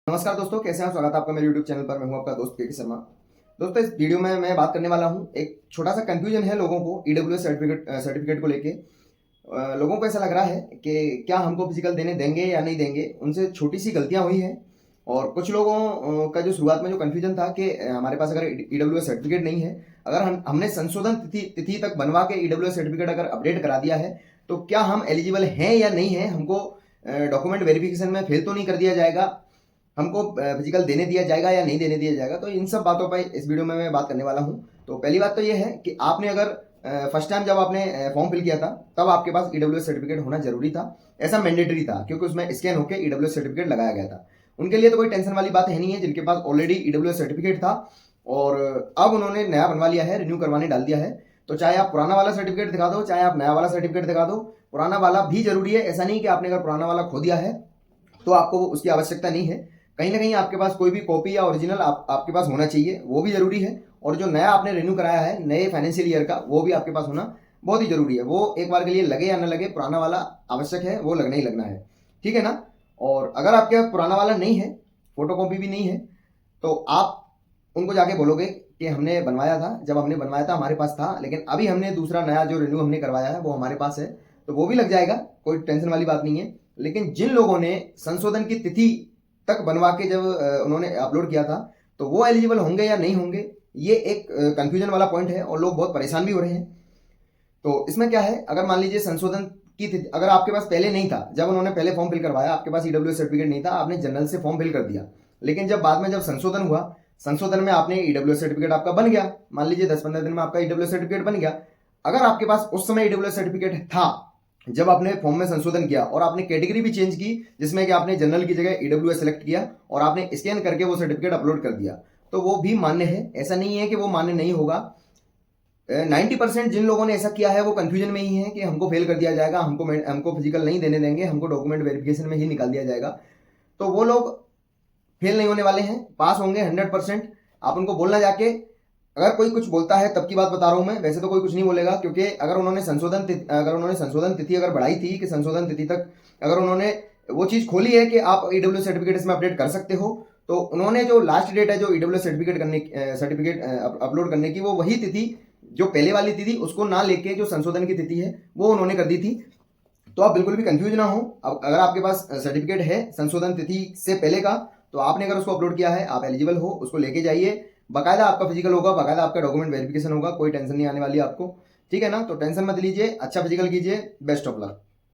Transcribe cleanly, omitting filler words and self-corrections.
नमस्कार दोस्तों, कैसे हैं? स्वागत है आपका मेरे YouTube चैनल पर। मैं हूं आपका दोस्त के शर्मा। दोस्तों, इस वीडियो में मैं बात करने वाला हूं, एक छोटा सा कंफ्यूजन है लोगों को ईडब्ल्यूएस सर्टिफिकेट को लेके। लोगों को ऐसा लग रहा है कि क्या हमको फिजिकल देने देंगे या नहीं देंगे। उनसे छोटी सी गलतियां हुई हैं और कुछ लोगों का जो शुरुआत में जो कंफ्यूजन था कि हमारे पास अगर ईडब्ल्यूएस सर्टिफिकेट नहीं है, अगर हमने संशोधन तिथि तक बनवा के ईडब्ल्यूएस सर्टिफिकेट अगर अपडेट करा दिया है तो क्या हम एलिजिबल हैं या नहीं है, हमको डॉक्यूमेंट वेरिफिकेशन में फेल तो नहीं कर दिया जाएगा, हमको फिजिकल देने दिया जाएगा या नहीं देने दिया जाएगा। तो इन सब बातों पर इस वीडियो में मैं बात करने वाला हूं। तो पहली बात तो ये है कि आपने अगर फर्स्ट टाइम जब आपने फॉर्म फिल किया था तब आपके पास ईडब्ल्यूएस सर्टिफिकेट होना जरूरी था, ऐसा मैंडेटरी था, क्योंकि उसमें स्कैन होकर ईडब्ल्यूएस सर्टिफिकेट लगाया गया था। उनके लिए तो कोई टेंशन वाली बात है नहीं है, जिनके पास ऑलरेडी ईडब्ल्यूएस सर्टिफिकेट था और अब उन्होंने नया बनवा लिया है, रिन्यू करवाने डाल दिया है। तो चाहे आप पुराना वाला सर्टिफिकेट दिखा दो, चाहे आप नया वाला सर्टिफिकेट दिखा दो, पुराना वाला भी जरूरी है। ऐसा नहीं कि आपने अगर पुराना वाला खो दिया है तो आपको उसकी आवश्यकता नहीं है। कहीं ना कहीं आपके पास कोई भी कॉपी या ओरिजिनल आपके पास होना चाहिए, वो भी जरूरी है। और जो नया आपने रिन्यू कराया है नए फाइनेंशियल ईयर का, वो भी आपके पास होना बहुत ही जरूरी है। वो एक बार के लिए लगे या ना लगे, पुराना वाला आवश्यक है, वो लगना ही लगना है, ठीक है ना। और अगर आपके पास पुराना वाला नहीं है, फोटो कॉपी भी नहीं है, तो आप उनको जाके बोलोगे कि हमने बनवाया था, जब हमने बनवाया था हमारे पास था, लेकिन अभी हमने दूसरा नया जो रिन्यू हमने करवाया है वो हमारे पास है, तो वो भी लग जाएगा, कोई टेंशन वाली बात नहीं है। लेकिन जिन लोगों ने संशोधन की तिथि तक बनवा के जब उन्होंने अपलोड किया था, तो वो एलिजिबल होंगे या नहीं होंगे, ये एक कंफ्यूजन वाला पॉइंट है और लोग बहुत परेशान भी हो रहे हैं। तो इसमें क्या है, अगर मान लीजिए संशोधन की तिथि अगर आपके पास पहले नहीं था, जब उन्होंने पहले फॉर्म फिल करवाया आपके पास ईडब्ल्यूएस सर्टिफिकेट नहीं था, आपने जनरल से फॉर्म फिल कर दिया, लेकिन जब बाद में जब संशोधन हुआ, संशोधन में आपने ईडब्ल्यूएस सर्टिफिकेट आपका बन गया, मान लीजिए 10-15 दिन में आपका ईडब्ल्यूएस सर्टिफिकेट बन गया। अगर आपके पास उस समय ईडब्ल्यूएस सर्टिफिकेट था जब आपने फॉर्म में संशोधन किया और आपने कैटेगरी भी चेंज की, जिसमें कि आपने जनरल की जगह ईडब्ल्यूएस सेलेक्ट किया और आपने स्कैन करके वो सर्टिफिकेट अपलोड कर दिया, तो वो भी मान्य है। ऐसा नहीं है कि वो मान्य नहीं होगा। 90% जिन लोगों ने ऐसा किया है वो कंफ्यूजन में ही है कि हमको फेल कर दिया जाएगा, हमको फिजिकल नहीं देने देंगे, हमको डॉक्यूमेंट वेरिफिकेशन में ही निकाल दिया जाएगा। तो वो लोग फेल नहीं होने वाले हैं, पास होंगे 100%। आप उनको बोलना जाके, अगर कोई कुछ बोलता है तब की बात बता रहा हूं मैं, वैसे तो कोई कुछ नहीं बोलेगा, क्योंकि अगर उन्होंने संशोधन तिथि अगर बढ़ाई थी कि संशोधन तिथि तक अगर उन्होंने वो चीज खोली है कि आप ईडब्ल्यू सर्टिफिकेट इसमें अपडेट कर सकते हो, तो उन्होंने जो लास्ट डेट है जो ईडब्ल्यू सर्टिफिकेट अपलोड करने की, वो वही तिथि जो पहले वाली तिथि उसको ना लेके जो संशोधन की तिथि है वो उन्होंने कर दी थी। तो आप बिल्कुल भी कंफ्यूज ना हो। अब अगर आपके पास सर्टिफिकेट है संशोधन तिथि से पहले का, तो आपने अगर उसको अपलोड किया है, आप एलिजिबल हो, उसको लेके जाइए। बाकायदा आपका फिजिकल होगा, बाकायदा आपका डॉक्यूमेंट वेरिफिकेशन होगा, कोई टेंशन नहीं आने वाली आपको, ठीक है ना। तो टेंशन मत लीजिए, अच्छा फिजिकल कीजिए, बेस्ट ऑफ लक।